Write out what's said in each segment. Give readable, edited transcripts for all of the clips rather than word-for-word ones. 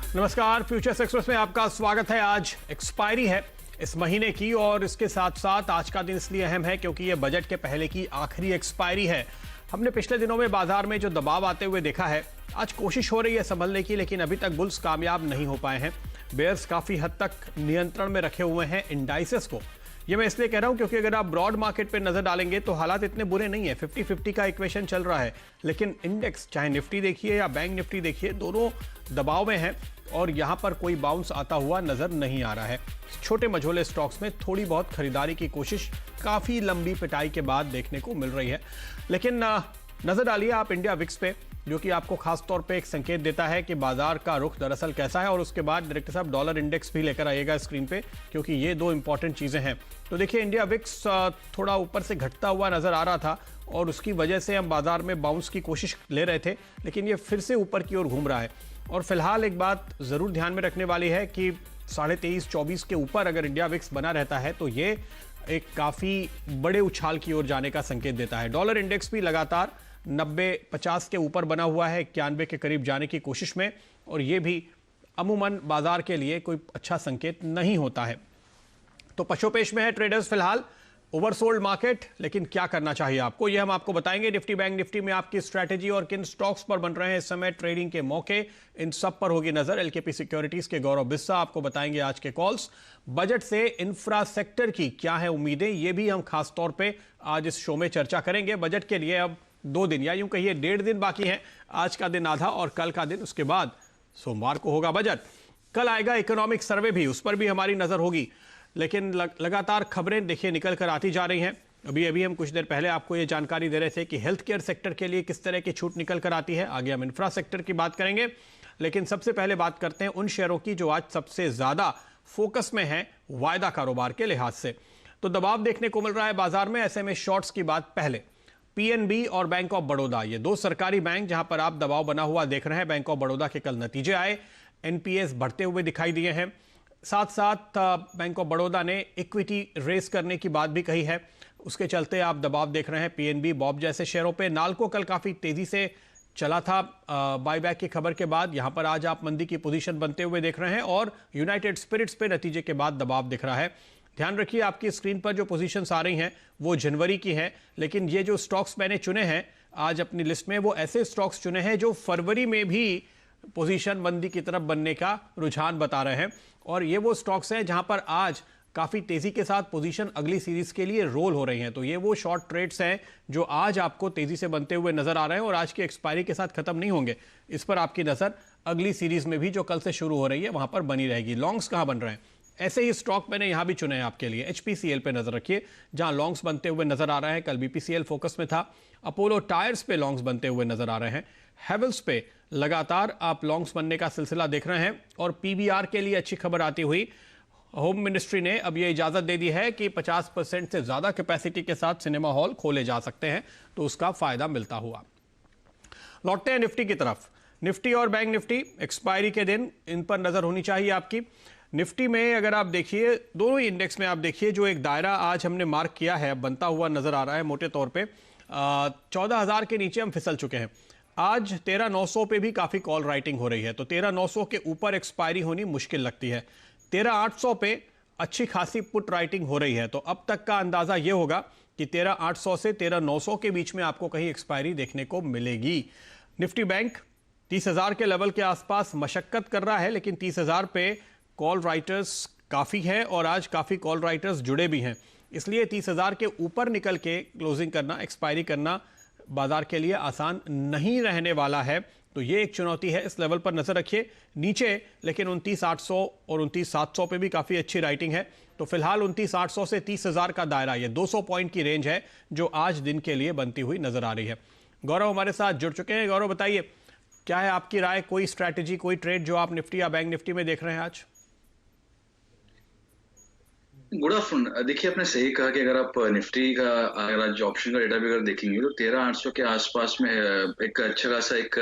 नमस्कार, futures express में आपका स्वागत है। आज एक्सपायरी है इस महीने की और इसके साथ साथ आज का दिन इसलिए अहम है क्योंकि ये बजट के पहले की आखिरी एक्सपायरी है। हमने पिछले दिनों में बाजार में जो दबाव आते हुए देखा है, आज कोशिश हो रही है संभलने की, लेकिन अभी तक बुल्स कामयाब नहीं हो पाए हैं। बेयर्स काफी हद तक नियंत्रण में रखे हुए हैं इंडाइसेस को। ये मैं इसलिए कह रहा हूं क्योंकि अगर आप ब्रॉड मार्केट पे नजर डालेंगे तो हालात इतने बुरे नहीं है। 50-50 का इक्वेशन चल रहा है, लेकिन इंडेक्स चाहे निफ्टी देखिए या बैंक निफ्टी देखिए, दोनों दबाव में हैं और यहां पर कोई बाउंस आता हुआ नजर नहीं आ रहा है। छोटे मझोले स्टॉक्स में थोड़ी बहुत खरीदारी की कोशिश काफी लंबी पिटाई के बाद देखने को मिल रही है। लेकिन नजर डालिए आप इंडिया विक्स पे, जो कि आपको खास तौर पे एक संकेत देता है कि बाजार का रुख दरअसल कैसा है। और उसके बाद डायरेक्टर साहब डॉलर इंडेक्स भी लेकर आइएगा स्क्रीन पे, क्योंकि ये दो इंपॉर्टेंट चीजें हैं। तो देखिए, इंडिया विक्स थोड़ा ऊपर से घटता हुआ नजर आ रहा था और उसकी वजह से हम बाजार में बाउंस की कोशिश ले रहे थे, लेकिन ये फिर से ऊपर की ओर घूम रहा है। और फिलहाल एक बात जरूर ध्यान में रखने वाली है कि 23.5-24 के ऊपर अगर इंडिया विक्स बना रहता है तो ये एक काफी बड़े उछाल की ओर जाने का संकेत देता है। डॉलर इंडेक्स भी लगातार 90-50 के ऊपर बना हुआ है, 91 के करीब जाने की कोशिश में, और ये भी अमूमन बाजार के लिए कोई अच्छा संकेत नहीं होता है। तो पशोपेश में है ट्रेडर्स फिलहाल, ओवरसोल्ड मार्केट। लेकिन क्या करना चाहिए आपको, ये हम आपको बताएंगे। निफ्टी बैंक निफ्टी में आपकी स्ट्रैटेजी और किन स्टॉक्स पर बन रहे हैं इस समय ट्रेडिंग के मौके, इन सब पर होगी नजर। एलकेपी सिक्योरिटीज के गौरव बिस्सा आपको बताएंगे आज के कॉल्स। बजट से इंफ्रा सेक्टर की क्या है उम्मीदें, ये भी हम खास तौर पे आज इस शो में चर्चा करेंगे। बजट के लिए अब 2 दिन या यूं कहिए 1.5 दिन बाकी हैं। आज का दिन आधा और कल का दिन, उसके बाद सोमवार को होगा बजट। कल आएगा इकोनॉमिक सर्वे भी, उस पर भी हमारी नजर होगी। लेकिन लगातार खबरें देखिए निकल कर आती जा रही हैं। अभी हम कुछ देर पहले आपको ये जानकारी दे रहे थे कि हेल्थ केयर सेक्टर के लिए किस तरह की छूट निकल कर आती है। आगे हम इंफ्रा सेक्टर की बात करेंगे, लेकिन सबसे पहले बात करते हैं उन शेयरों की जो आज सबसे ज्यादा फोकस में है वायदा कारोबार के लिहाज से। तो दबाव देखने को मिल रहा है बाजार में। ऐसे में शॉर्ट्स की बात पहले, पीएनबी और बैंक ऑफ बड़ौदा, ये दो सरकारी बैंक जहां पर आप दबाव बना हुआ देख रहे हैं। बैंक ऑफ बड़ौदा के कल नतीजे आए, एनपीएस बढ़ते हुए दिखाई दिए हैं। साथ साथ बैंक ऑफ बड़ौदा ने इक्विटी रेस करने की बात भी कही है, उसके चलते आप दबाव देख रहे हैं पीएनबी बॉब जैसे शेयरों पे। नाल्को कल काफी तेजी से चला था बायबैक की खबर के बाद, यहां पर आज आप मंदी की पोजीशन बनते हुए देख रहे हैं। और यूनाइटेड स्पिरिट्स पे नतीजे के बाद दबाव दिख रहा है। ध्यान रखिए, आपकी स्क्रीन पर जो पोजीशंस आ रही हैं वो जनवरी की हैं, लेकिन ये जो स्टॉक्स मैंने चुने हैं आज अपनी लिस्ट में, वो ऐसे स्टॉक्स चुने हैं जो फरवरी में भी पोजीशन मंदी की तरफ बनने का रुझान बता रहे हैं। और ये वो स्टॉक्स हैं जहां पर आज काफी तेजी के साथ पोजीशन अगली सीरीज के लिए रोल हो रही हैं। तो ये वो शॉर्ट ट्रेड्स हैं जो आज आपको तेजी से बनते हुए नजर आ रहे हैं और आज की एक्सपायरी के साथ खत्म नहीं होंगे। इस पर आपकी नजर अगली सीरीज में भी जो कल से शुरू हो रही है वहां पर बनी रहेगी। लॉन्ग्स कहां बन रहे हैं, ऐसे ही स्टॉक मैंने यहां भी चुने हैं आपके लिए। एचपीसीएल पे नजर रखिए, जहां लॉन्ग्स बनते हुए नजर आ रहे हैं। कल बीपीसीएल फोकस में था। अपोलो टायर्स पे लॉन्ग्स बनते हुए नजर आ रहे हैं। हेवल्स पे लगातार आप लॉन्ग्स बनने का सिलसिला देख रहे हैं। और पीवीआर के लिए अच्छी खबर आती हुई, होम मिनिस्ट्री ने अब यह इजाजत दे दी है कि 50% से ज्यादा कैपेसिटी के साथ सिनेमा हॉल खोले जा सकते हैं, तो उसका फायदा मिलता हुआ। लौटते हैं निफ्टी की तरफ। निफ्टी और बैंक निफ्टी एक्सपायरी के दिन, इन पर नजर होनी चाहिए आपकी। निफ्टी में अगर आप देखिए, दोनों ही इंडेक्स में आप देखिए, जो एक दायरा आज हमने मार्क किया है बनता हुआ नजर आ रहा है मोटे तौर पे। 14,000 के नीचे हम फिसल चुके हैं। आज 13,900 पे भी काफी कॉल राइटिंग हो रही है, तो 13,900 के ऊपर एक्सपायरी होनी मुश्किल लगती है। 13,800 पे अच्छी खासी पुट राइटिंग हो रही है। तो अब तक का अंदाजा यह होगा कि 13,800 से 13,900 के बीच में आपको कहीं एक्सपायरी देखने को मिलेगी। निफ्टी बैंक 30,000 के लेवल के आसपास मशक्कत कर रहा है, लेकिन 30,000 पे कॉल राइटर्स काफ़ी है और आज काफ़ी कॉल राइटर्स जुड़े भी हैं, इसलिए 30,000 के ऊपर निकल के क्लोजिंग करना, एक्सपायरी करना बाजार के लिए आसान नहीं रहने वाला है। तो ये एक चुनौती है, इस लेवल पर नजर रखिए। नीचे लेकिन 29,800 और 29,700 पे भी काफ़ी अच्छी राइटिंग है। तो फिलहाल 29,800 से 30,000 का दायरा, ये 200 पॉइंट की रेंज है जो आज दिन के लिए बनती हुई नजर आ रही है। गौरव हमारे साथ जुड़ चुके हैं। गौरव बताइए, क्या है आपकी राय, कोई स्ट्रैटेजी, कोई ट्रेड जो आप निफ्टी या बैंक निफ्टी में देख रहे हैं आज? Good afternoon. देखिए, आपने सही कहा कि अगर आप निफ्टी का अगर आज ऑप्शन का डेटा भी अगर देखेंगे तो 13,800 के आसपास में एक अच्छा खासा एक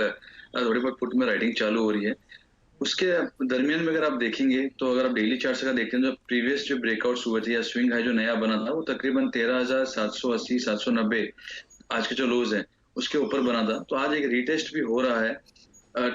थोड़ी बहुत पुट में राइटिंग चालू हो रही है। उसके दरमियान में अगर आप देखेंगे तो अगर आप डेली चार्ट का देखते हैं तो प्रीवियस जो ब्रेकआउट्स हुए थे या स्विंग हाई जो नया बना था वो तकरीबन 13,780 790 आज के जो लोज हैं उसके ऊपर बना था। तो आज एक रीटेस्ट भी हो रहा है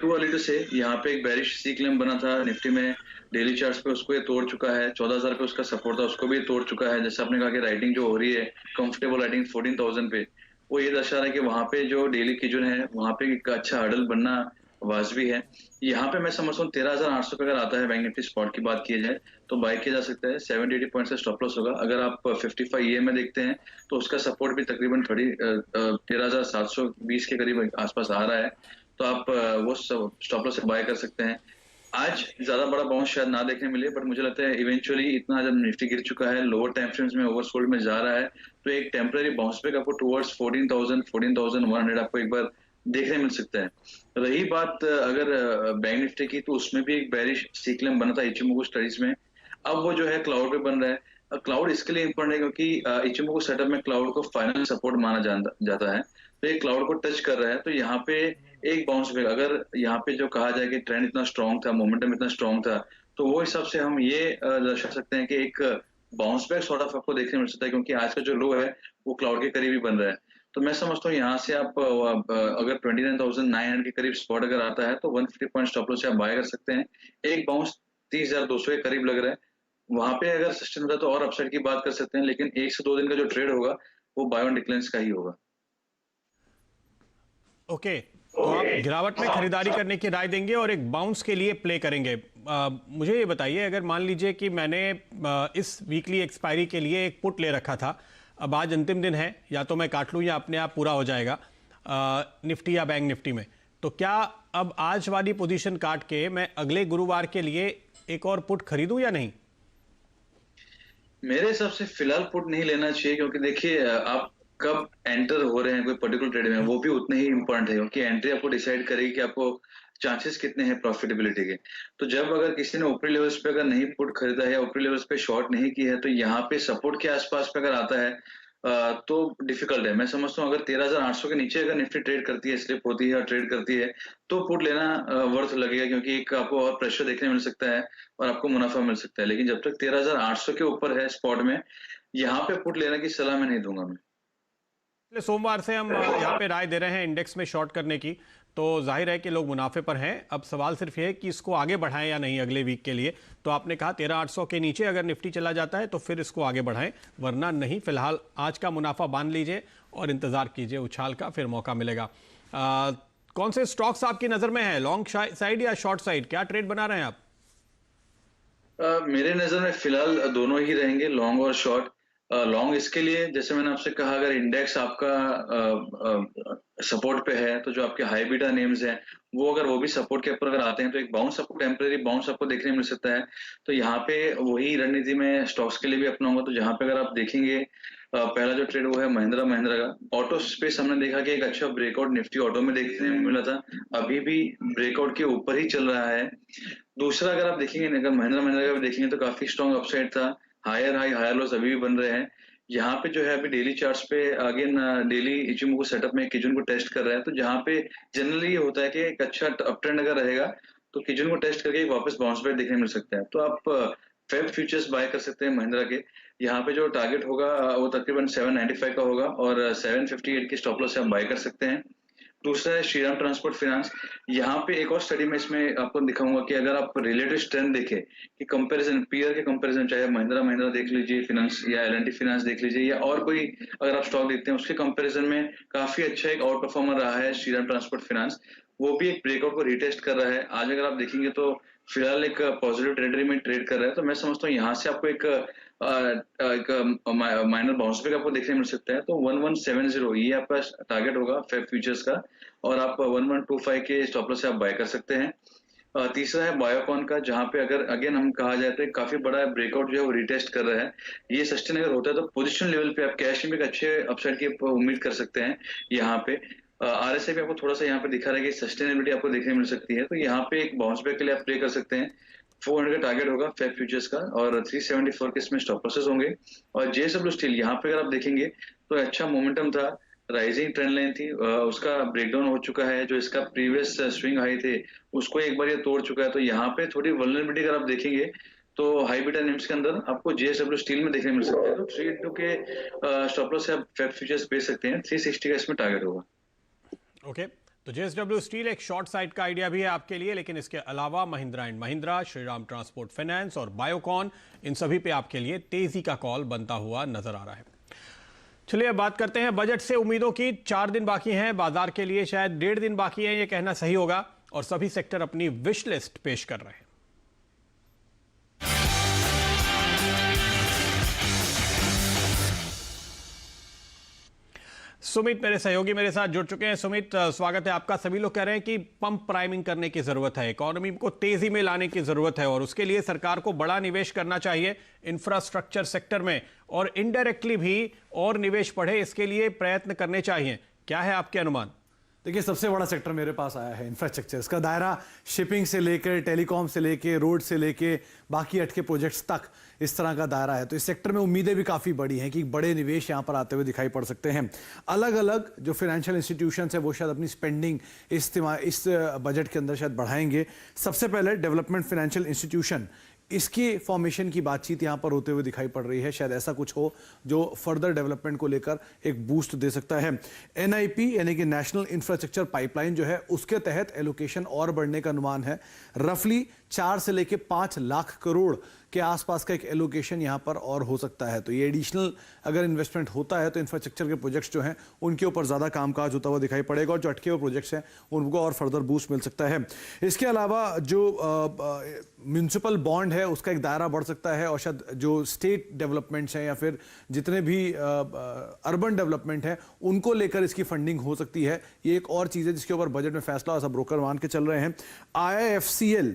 टू अर्ली टू से। यहाँ पे एक बेरिश सी क्लेम बना था निफ्टी में डेली चार्ट्स पे, उसको ये तोड़ चुका है। 14,000 पे उसका सपोर्ट था, उसको भी ये तोड़ चुका है। जैसे आपने कहा कि राइटिंग जो हो रही है कंफर्टेबल राइटिंग 14,000 पे, वो ये दर्शा रहा है कि वहां पे जो डेली की जो है वहां पे एक अच्छा हर्डल बनना वाजबी है। यहाँ पे मैं समझता हूँ 13,800 पे अगर आता है बैंक निफ्टी स्पॉट की बात की जाए तो बाय किया जा सकता है। 70-80 पॉइंट से स्टॉप लॉस होगा। अगर आप 55 ईए में देखते हैं तो उसका सपोर्ट भी तकरीबन 13,720 के करीब आसपास आ रहा है। तो आप वो स्टॉप लॉस से बाय कर सकते हैं। आज ज्यादा बड़ा बाउंस शायद ना देखने मिले, बट मुझे लगता है इवेंचुअली इतना जब निफ्टी गिर चुका है, लोअर टाइम फ्रेम्स में ओवरसोल्ड में जा रहा है, तो एक टेम्पररी बाउंस बैक आपको टुवर्ड्स 14,000 14,100 आपको एक बार देखने मिल सकता है। रही बात अगर बैंक निफ्टी की, तो उसमें भी एक बेरिश सीक्लेम बना था इचिमोकू स्टडीज में। अब वो जो है क्लाउड पे बन रहा है। क्लाउड इसके लिए इंपॉर्टेंट है क्योंकि इचिमोकू सेटअप में क्लाउड को फाइनल सपोर्ट माना जाता है। तो ये क्लाउड को टच कर रहा है, तो यहाँ पे एक बाउंस बैक, अगर यहाँ पे जो कहा जाए कि ट्रेंड इतना स्ट्रांग था, मोमेंटम इतना स्ट्रांग था, तो वो हिसाब से हम ये दर्शा सकते हैं कि एक बाउंस बैक सॉर्ट ऑफ आपको देखने मिल सकता है, क्योंकि आज का जो लो है वो क्लाउड के करीब ही बन रहा है। तो मैं समझता हूँ यहाँ से आप अगर 29,900 के करीब स्पॉट अगर आता है तो 150 पॉइंट स्टॉप लॉस से आप बाय कर सकते हैं। एक बाउंस 30,200 के करीब लग रहा है, वहां पे अगर सस्टेन होता है तो और अपसाइड की बात कर सकते हैं, लेकिन 1 से 2 दिन का जो ट्रेड होगा वो बाय ऑन डिक्लाइंस का ही होगा। ओके, तो आप गिरावट में खरीदारी करने की राय देंगे और एक बाउंस के लिए प्ले करेंगे। मुझे ये बताइए, अगर मान लीजिए कि मैंने इस वीकली एक्सपायरी के लिए एक पुट ले रखा था, अब आज अंतिम दिन है, या तो मैं काट लूँ या अपने आप पूरा हो जाएगा निफ्टी या बैंक निफ्टी में, तो क्या अब आज वाली पोजीशन काट के मैं अगले गुरुवार के लिए एक और पुट खरीदूं या नहीं? मेरे हिसाब से फिलहाल पुट नहीं लेना चाहिए, क्योंकि देखिए आप कब एंटर हो रहे हैं कोई पर्टिकुलर ट्रेड में, वो भी उतने ही इंपॉर्टेंट है, क्योंकि एंट्री आपको डिसाइड करेगी कि आपको चांसेस कितने हैं प्रॉफिटेबिलिटी के। तो जब अगर किसी ने ऊपरी लेवल्स पे अगर नहीं पुट खरीदा है या ऊपरी लेवल्स पे शॉर्ट नहीं की है, तो यहाँ पे सपोर्ट के आसपास पे अगर आता है तो डिफिकल्ट है। मैं समझता हूँ अगर 13,800 के नीचे अगर निफ्टी ट्रेड करती है, स्लिप होती है और ट्रेड करती है, तो पुट लेना वर्थ लगेगा, क्योंकि एक आपको और प्रेशर देखने मिल सकता है और आपको मुनाफा मिल सकता है। लेकिन जब तक 13,800 के ऊपर है स्पॉट में, यहाँ पे पुट लेने की सलाह मैं नहीं दूंगा मैं। पिछले सोमवार से हम यहाँ पे राय दे रहे हैं इंडेक्स में शॉर्ट करने की, तो जाहिर है कि लोग मुनाफे पर हैं। अब सवाल सिर्फ ये है कि इसको आगे बढ़ाएं या नहीं अगले वीक के लिए। तो आपने कहा 13,800 के नीचे अगर निफ्टी चला जाता है तो फिर इसको आगे बढ़ाएं, वरना नहीं। फिलहाल आज का मुनाफा बांध लीजिए और इंतजार कीजिए उछाल का, फिर मौका मिलेगा। कौन से स्टॉक्स आपकी नजर में है, लॉन्ग साइड या शॉर्ट साइड, क्या ट्रेड बना रहे हैं आप? मेरे नजर में फिलहाल दोनों ही रहेंगे, लॉन्ग और शॉर्ट। लॉन्ग इसके लिए, जैसे मैंने आपसे कहा, अगर इंडेक्स आपका सपोर्ट पे है, तो जो आपके हाई बीटा नेम्स हैं वो अगर वो भी सपोर्ट के ऊपर अगर आते हैं, तो एक बाउंस आपको, टेम्परेरी बाउंस आपको देखने मिल सकता है। तो यहाँ पे वही रणनीति में स्टॉक्स के लिए भी अपनाऊंगा। तो जहाँ पे अगर आप देखेंगे पहला जो ट्रेड वो है महिंद्रा का ऑटो स्पेस। हमने देखा कि एक अच्छा ब्रेकआउट निफ्टी ऑटो में देखने में मिला था, अभी भी ब्रेकआउट के ऊपर ही चल रहा है। दूसरा अगर आप देखेंगे, अगर महिंद्रा का भी देखेंगे तो काफी स्ट्रॉन्ग अपसाइड था, हायर हाई हायर लोस अभी भी बन रहे हैं। यहाँ पे जो है अभी डेली चार्ट्स पे अगेन डेली इचिमोकू सेटअप में किजुन को टेस्ट कर रहा है। तो जहाँ पे जनरली ये होता है कि एक अच्छा अप ट्रेंड अगर रहेगा तो किजुन को टेस्ट करके वापस बाउंस बैक देखने मिल सकता है। तो आप फेब फ्यूचर्स बाय कर सकते हैं महिंद्रा के। यहाँ पे जो टारगेट होगा वो तकरीबन 795 का होगा और 758 की स्टॉप लॉस से आप बाय कर सकते हैं। दूसरा है श्रीराम ट्रांसपोर्ट फाइनेंस। यहाँ पे एक और स्टडी में इसमें आपको दिखाऊंगा कि अगर आप रिलेटिव स्ट्रेंथ देखें कि कंपैरिजन, पीयर के कंपैरिजन, चाहे महिंद्रा देख लीजिए फाइनेंस या एल एंड टी फाइनेंस देख लीजिए या और कोई अगर आप स्टॉक देखते हैं, उसके कंपैरिजन में काफी अच्छा एक आउट परफॉर्मर रहा है श्रीराम ट्रांसपोर्ट फाइनेंस। वो भी एक ब्रेकआउट को रिटेस्ट कर रहा है। आज अगर आप देखेंगे तो फिलहाल एक पॉजिटिव टेरिटरी में ट्रेड कर रहा है। तो मैं समझता हूँ यहाँ से आपको एक माइनर बाउंस बैक आपको देखने मिल सकता है। तो 1170 ये आपका टारगेट होगा फेब फ्यूचर्स का, और आप 1125 के स्टॉप लॉस से आप बाय कर सकते हैं। तीसरा है बायोकॉन का, जहां पे अगर अगेन हम कहा जाए तो काफी बड़ा ब्रेकआउट जो है वो रिटेस्ट कर रहा है। ये सस्टेन अगर होता है तो पोजीशन लेवल पे आप कैश में एक अच्छे अपसाइड की उम्मीद कर सकते हैं। यहाँ पे आरएसआई भी आपको थोड़ा सा यहाँ पे दिखा रहा है कि सस्टेनेबिलिटी आपको देखने मिल सकती है। तो यहाँ पे एक बाउंस बैक के लिए आप प्ले कर सकते हैं। 400 का टारगेट होगा फेब फ्यूचर्स का और 374 के इसमें स्टॉप लॉसेस होंगे। और जेएसडब्ल्यू स्टील, यहाँ पे अगर आप देखेंगे तो अच्छा मोमेंटम था, राइजिंग ट्रेंड लाइन थी, उसका ब्रेकडाउन हो चुका है। जो इसका प्रीवियस स्विंग हाई थे उसको एक बार ये तोड़ चुका है। तो यहाँ पे थोड़ी वल्नरेबिलिटी अगर आप देखेंगे तो हाई बीटा नेम्स के अंदर आपको जेएसडब्ल्यू स्टील में देखने मिल सकता है। तो 382 के स्टॉप लॉस से आप फेब फ्यूचर्स बेच सकते हैं। 360 का इसमें टारगेट होगा। ओके, तो जेएसडब्ल्यू स्टील एक शॉर्ट साइड का आइडिया भी है आपके लिए, लेकिन इसके अलावा Mahindra and Mahindra, Shriram transport finance और बायोकॉन, इन सभी पे आपके लिए तेजी का कॉल बनता हुआ नजर आ रहा है। चलिए अब बात करते हैं बजट से उम्मीदों की। 4 दिन बाकी हैं, बाजार के लिए शायद 1.5 दिन बाकी है, ये कहना सही होगा, और सभी सेक्टर अपनी विश लिस्ट पेश कर रहे हैं। सुमित मेरे सहयोगी मेरे साथ जुड़ चुके हैं। सुमित, स्वागत है आपका। सभी लोग कह रहे हैं कि पंप प्राइमिंग करने की जरूरत है, इकोनॉमी को तेजी में लाने की जरूरत है, और उसके लिए सरकार को बड़ा निवेश करना चाहिए इंफ्रास्ट्रक्चर सेक्टर में, और इनडायरेक्टली भी और निवेश बढ़े इसके लिए प्रयत्न करने चाहिए। क्या है आपके अनुमान? देखिए, सबसे बड़ा सेक्टर मेरे पास आया है इंफ्रास्ट्रक्चर। इसका दायरा शिपिंग से लेकर टेलीकॉम से लेकर रोड से लेकर बाकी अटके प्रोजेक्ट्स तक इस तरह का दायरा है। तो इस सेक्टर में उम्मीदें भी काफ़ी बड़ी हैं कि बड़े निवेश यहाँ पर आते हुए दिखाई पड़ सकते हैं। अलग अलग जो फाइनेंशियल इंस्टीट्यूशंस है वो शायद अपनी स्पेंडिंग इस बजट के अंदर शायद बढ़ाएंगे। सबसे पहले डेवलपमेंट फाइनेंशियल इंस्टीट्यूशन, इसकी फॉर्मेशन की बातचीत यहाँ पर होते हुए दिखाई पड़ रही है। शायद ऐसा कुछ हो जो फर्दर डेवलपमेंट को लेकर एक बूस्ट दे सकता है। एनआईपी यानी कि नेशनल इंफ्रास्ट्रक्चर पाइपलाइन जो है, उसके तहत एलोकेशन और बढ़ने का अनुमान है। रफली 4 से लेकर 5 लाख करोड़ के आसपास का एक एलोकेशन यहाँ पर और हो सकता है। तो ये एडिशनल अगर इन्वेस्टमेंट होता है तो इंफ्रास्ट्रक्चर के प्रोजेक्ट्स जो हैं उनके ऊपर ज़्यादा कामकाज होता हुआ दिखाई पड़ेगा, और जो अटके हुए प्रोजेक्ट्स हैं उनको और फर्दर बूस्ट मिल सकता है। इसके अलावा जो म्यूनसिपल बॉन्ड है उसका एक दायरा बढ़ सकता है, और शायद जो स्टेट डेवलपमेंट्स हैं या फिर जितने भी अर्बन डेवलपमेंट हैं उनको लेकर इसकी फंडिंग हो सकती है। ये एक और चीज़ है जिसके ऊपर बजट में फैसला ऐसा ब्रोकर मान के चल रहे हैं। IIFCL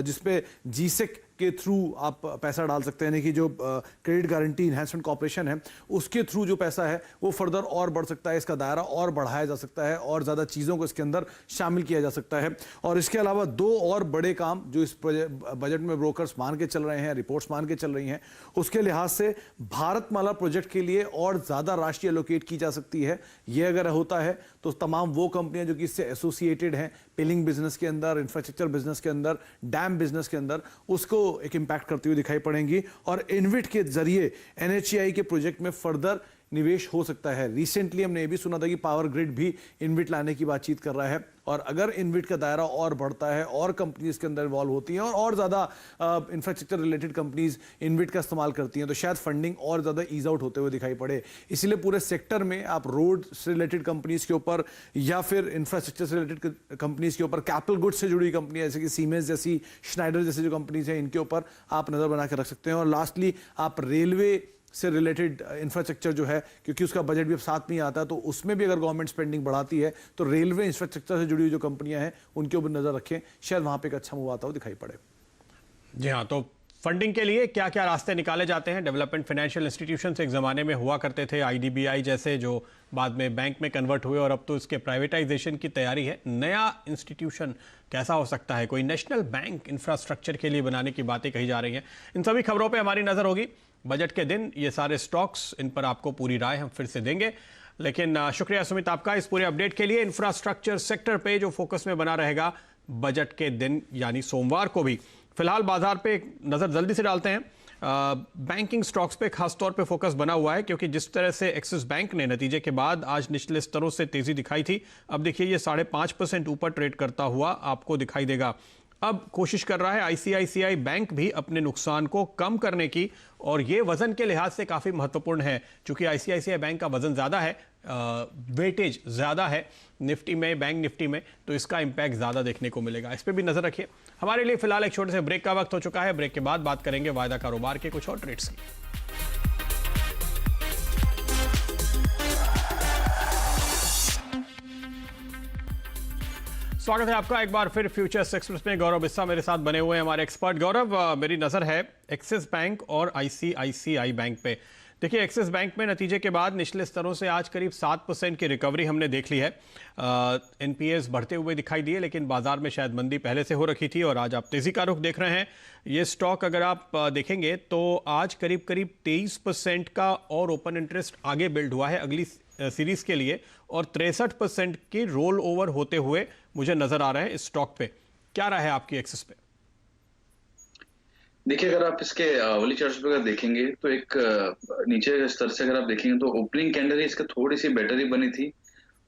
जिसपे जीसेक के थ्रू आप पैसा डाल सकते हैं, यानी कि जो क्रेडिट गारंटी इन्हेंसमेंट कॉर्पोरेशन है उसके थ्रू जो पैसा है वो फर्दर और बढ़ सकता है। इसका दायरा और बढ़ाया जा सकता है और ज़्यादा चीज़ों को इसके अंदर शामिल किया जा सकता है। और इसके अलावा 2 और बड़े काम जो इस बजट में ब्रोकर्स मान के चल रहे हैं, रिपोर्ट्स मान के चल रही हैं, उसके लिहाज से भारतमाला प्रोजेक्ट के लिए और ज़्यादा राशि एलोकेट की जा सकती है। ये अगर होता है तो तमाम वो कंपनियां जो कि इससे एसोसिएटेड हैं, पिलिंग बिजनेस के अंदर, इंफ्रास्ट्रक्चर बिजनेस के अंदर, डैम बिजनेस के अंदर, उसको एक इंपैक्ट करती हुई दिखाई पड़ेंगी। और इनविट के जरिए NHAI के प्रोजेक्ट में फर्दर निवेश हो सकता है। रिसेंटली हमने ये भी सुना था कि पावर ग्रिड भी इनविट लाने की बातचीत कर रहा है, और अगर इनविट का दायरा और बढ़ता है और कंपनीज के अंदर इन्वॉल्व होती हैं और ज़्यादा इंफ्रास्ट्रक्चर रिलेटेड कंपनीज इनविट का इस्तेमाल करती हैं, तो शायद फंडिंग और ज़्यादा ईज आउट होते हुए दिखाई पड़े। इसलिए पूरे सेक्टर में आप रोड से रिलेटेड कंपनीज के ऊपर या फिर इंफ्रास्ट्रक्चर से रिलेटेड कंपनीज के ऊपर, कैपिटल गुड्स से जुड़ी कंपनियां जैसे कि सीमेंस जैसी, श्नाइडर जैसी जो कंपनीज हैं, इनके ऊपर आप नज़र बना के रख सकते हैं। और लास्टली आप रेलवे से रिलेटेड इंफ्रास्ट्रक्चर जो है, क्योंकि उसका बजट भी अब साथ में ही आता है, तो उसमें भी अगर गवर्नमेंट स्पेंडिंग बढ़ाती है तो रेलवे इंफ्रास्ट्रक्चर से जुड़ी हुई जो कंपनियां हैं उनके ऊपर नजर रखें, शायद वहां पे एक अच्छा मूव आता हुआ दिखाई पड़े। जी हाँ, तो फंडिंग के लिए क्या क्या रास्ते निकाले जाते हैं? डेवलपमेंट फाइनेंशियल इंस्टीट्यूशंस एक ज़माने में हुआ करते थे, IDBI जैसे, जो बाद में बैंक में कन्वर्ट हुए, और अब तो इसके प्राइवेटाइजेशन की तैयारी है। नया इंस्टीट्यूशन कैसा हो सकता है? कोई नेशनल बैंक इंफ्रास्ट्रक्चर के लिए बनाने की बातें कही जा रही हैं। इन सभी खबरों पर हमारी नज़र होगी बजट के दिन। ये सारे स्टॉक्स, इन पर आपको पूरी राय हम फिर से देंगे। लेकिन शुक्रिया सुमित आपका इस पूरे अपडेट के लिए। इंफ्रास्ट्रक्चर सेक्टर पे जो फोकस में बना रहेगा बजट के दिन यानी सोमवार को भी। फिलहाल बाजार पे एक नज़र जल्दी से डालते हैं। बैंकिंग स्टॉक्स पे खास तौर पे फोकस बना हुआ है, क्योंकि जिस तरह से एक्सिस बैंक ने नतीजे के बाद आज निचले स्तरों से तेजी दिखाई थी, अब देखिए ये 5.5% ऊपर ट्रेड करता हुआ आपको दिखाई देगा। अब कोशिश कर रहा है ICICI बैंक भी अपने नुकसान को कम करने की, और ये वजन के लिहाज से काफ़ी महत्वपूर्ण है, क्योंकि ICICI बैंक का वजन ज़्यादा है, वेटेज ज़्यादा है निफ्टी में, बैंक निफ्टी में, तो इसका इम्पैक्ट ज़्यादा देखने को मिलेगा। इस पर भी नज़र रखिए। हमारे लिए फिलहाल एक छोटे से ब्रेक का वक्त हो चुका है। ब्रेक के बाद बात करेंगे वायदा कारोबार के कुछ और ट्रेड्स की। स्वागत है आपका एक बार फिर फ्यूचर्स एक्सप्रेस में। गौरव बिस्सा मेरे साथ बने हुए हैं हमारे एक्सपर्ट। गौरव, मेरी नज़र है एक्सिस बैंक और ICICI बैंक पे। देखिए, एक्सिस बैंक में नतीजे के बाद निचले स्तरों से आज करीब 7% की रिकवरी हमने देख ली है। NPAs बढ़ते हुए दिखाई दिए, लेकिन बाजार में शायद मंदी पहले से हो रखी थी और आज आप तेजी का रुख देख रहे हैं। ये स्टॉक अगर आप देखेंगे तो आज करीब 23% का और ओपन इंटरेस्ट आगे बिल्ड हुआ है अगली सीरीज के लिए, और 63% की रोल ओवर होते हुए मुझे नजर आ रहे हैं इस स्टॉक पे। क्या राय है आपकी एक्सिस पे? देखिए, अगर आप इसके आवली चार्ट्स पे अगर देखेंगे तो एक नीचे के स्तर से अगर आप देखेंगे तो ओपनिंग कैंडल इसका थोड़ी सी बेटर ही बनी थी,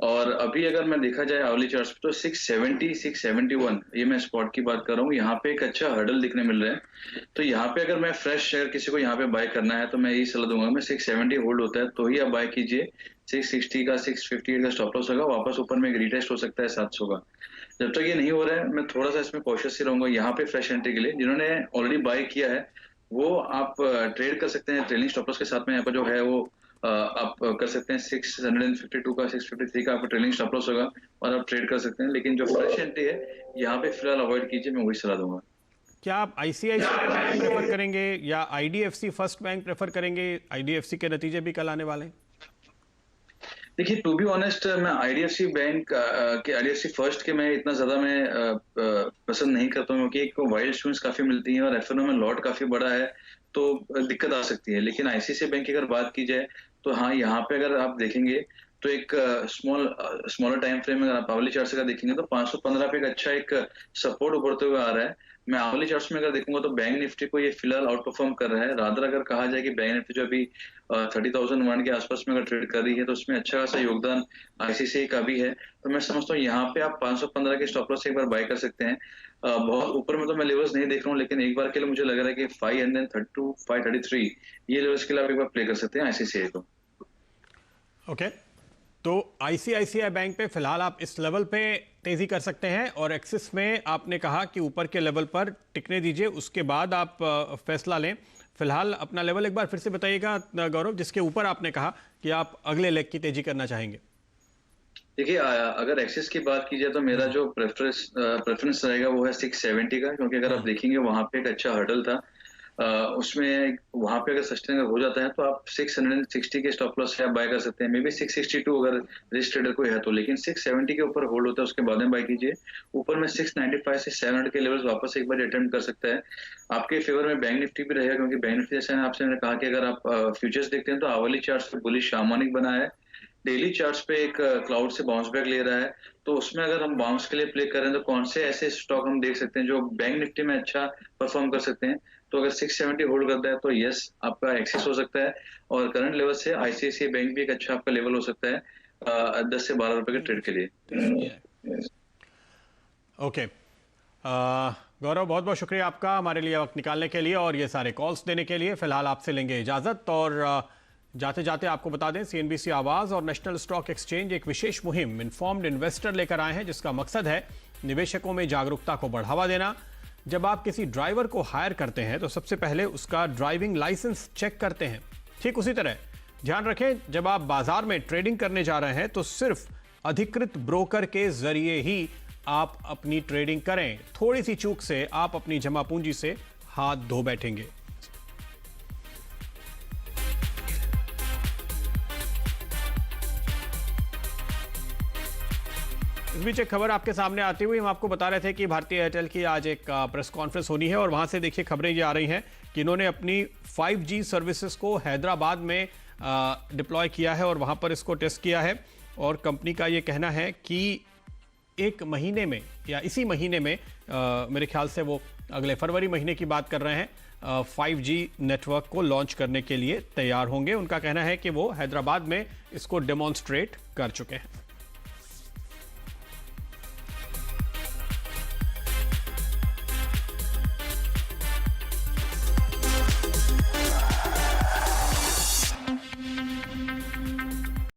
और अभी अगर मैं देखा जाए आवली चार्ट्स पे तो 670 671 ये मैं स्पॉट की बात कर रहा हूँ, यहाँ पे एक अच्छा हर्डल दिखने मिल रहा है। तो यहाँ पे अगर मैं फ्रेश अगर किसी को यहाँ पे बाय करना है तो मैं यही सलाह दूंगा, मैं 670 होल्ड होता है तो ही आप बाय कीजिए। 660 का 658 का स्टॉप लॉस होगा, वापस ऊपर में एक रीटेस्ट हो सकता है 700 का। जब तक ये नहीं हो रहा है मैं थोड़ा सा इसमें कॉशियस ही रहूंगा यहाँ पे फ्रेश एंट्री के लिए। जिन्होंने ऑलरेडी बाय किया है वो आप ट्रेड कर सकते हैं ट्रेलिंग स्टॉप लॉस के साथ में। यहाँ पर जो है वो आप कर सकते हैं 652 का 653 का आपका ट्रेलिंग स्टॉप लॉस होगा और आप ट्रेड कर सकते हैं। लेकिन जो फ्रेश एंट्री है यहाँ पे फिलहाल अवॉइड कीजिए, मैं वही सलाह दूंगा। क्या आप आईसीआईसीआई बैंक प्रेफर करेंगे या आईडीएफसी फर्स्ट बैंक प्रेफर करेंगे? आईडीएफसी के नतीजे भी कल आने वाले हैं। देखिए टू बी ऑनेस्ट मैं आईडीएफसी बैंक के आईडीएफसी फर्स्ट के मैं इतना ज्यादा मैं पसंद नहीं करता हूँ, क्योंकि एक वाइल्ड स्विंग्स काफी मिलती हैं और एफएनओ में लॉट काफी बड़ा है तो दिक्कत आ सकती है। लेकिन आईसीआईसीआई बैंक की अगर बात की जाए तो हाँ, यहाँ पे अगर आप देखेंगे तो एक स्मॉलर टाइम फ्रेम में अगर आप आवली चार्ट का देखेंगे तो 515 पे एक अच्छा एक सपोर्ट उभरते हुए आ रहा है। मैं आवली चार्ट्स में अगर देखूंगा तो बैंक निफ्टी को ये फिलहाल आउट परफॉर्म कर रहा है। रादर अगर कहा जाए कि बैंक निफ्टी जो अभी 30,001 के आसपास में अगर ट्रेड कर रही है तो उसमें अच्छा खासा योगदान आईसीआईसीआई का भी है। तो मैं समझता हूँ यहाँ पे आप 515 के स्टॉप लॉस से एक बार बाय कर सकते हैं। बहुत ऊपर में तो मैं लेवल्स नहीं देख रहा हूँ, लेकिन एक बार के लिए मुझे लग रहा है कि 532 533 ये लेवल्स के लिए आप एक बार प्ले कर सकते हैं आईसीआईसीआई को। ओके, तो आईसीआईसीआई बैंक पे फिलहाल आप इस लेवल पे तेजी कर सकते हैं और एक्सिस में आपने कहा कि ऊपर के लेवल पर टिकने दीजिए, उसके बाद आप फैसला लें। फिलहाल अपना लेवल एक बार फिर से बताइएगा गौरव, जिसके ऊपर आपने कहा कि आप अगले लेग की तेजी करना चाहेंगे। देखिए अगर एक्सिस की बात की जाए तो मेरा जो प्रेफरेंस रहेगा वो है 670 का, क्योंकि अगर आप देखेंगे वहां पे एक अच्छा हर्डल था। उसमें वहां पे अगर सस्टेन हो जाता है तो आप 660 के स्टॉप लॉस से आप बाय कर सकते हैं। मे बी 662 अगर रिस्क ट्रेडर को है तो, लेकिन 670 के ऊपर होल्ड होता है उसके बाद में बाय कीजिए। ऊपर में 695 से 700 के लेवल्स वापस एक बार अटेम्प्ट कर सकता है। आपके फेवर में बैंक निफ्टी भी रहेगा, क्योंकि बैंक निफ्टी जैसे आपसे मैंने कहा कि अगर आप फ्यूचर्स देखते हैं तो आवली चार्ट पे बुलिश हार्मोनिक बना है, डेली चार्ट्स पे एक क्लाउड से बाउंस बैक ले रहा है। तो उसमें अगर हम बाउंस के लिए प्ले करें तो कौन से ऐसे स्टॉक हम देख सकते हैं जो बैंक निफ्टी में अच्छा परफॉर्म कर सकते हैं। तो अगर 670 होल्ड करता है तो यस आपका एक्सेस हो सकता है, और करंट लेवल से आईसीआईसीआई बैंक भी एक अच्छा आपका लेवल हो सकता है 10 से 12 रुपए के ट्रेड के लिए। ओके गौरव, बहुत बहुत शुक्रिया आपका हमारे लिए वक्त निकालने के लिए और ये सारे कॉल्स देने के लिए। फिलहाल आपसे लेंगे इजाजत और जाते जाते आपको बता दें सीएनबीसी आवाज और नेशनल स्टॉक एक्सचेंज एक विशेष मुहिम इन्फॉर्म्ड इन्वेस्टर लेकर आए हैं, जिसका मकसद है निवेशकों में जागरूकता को बढ़ावा देना। जब आप किसी ड्राइवर को हायर करते हैं तो सबसे पहले उसका ड्राइविंग लाइसेंस चेक करते हैं। ठीक उसी तरह ध्यान रखें, जब आप बाजार में ट्रेडिंग करने जा रहे हैं तो सिर्फ अधिकृत ब्रोकर के जरिए ही आप अपनी ट्रेडिंग करें। थोड़ी सी चूक से आप अपनी जमा पूंजी से हाथ धो बैठेंगे। इस बीच एक खबर आपके सामने आती हुई हम आपको बता रहे थे कि भारतीय एयरटेल की आज एक प्रेस कॉन्फ्रेंस होनी है और वहां से देखिए खबरें ये आ रही हैं कि इन्होंने अपनी 5G सर्विसेज को हैदराबाद में डिप्लॉय किया है और वहां पर इसको टेस्ट किया है। और कंपनी का ये कहना है कि एक महीने में या इसी महीने में मेरे ख्याल से वो अगले फरवरी महीने की बात कर रहे हैं 5G नेटवर्क को लॉन्च करने के लिए तैयार होंगे। उनका कहना है कि वो हैदराबाद में इसको डेमोन्स्ट्रेट कर चुके हैं।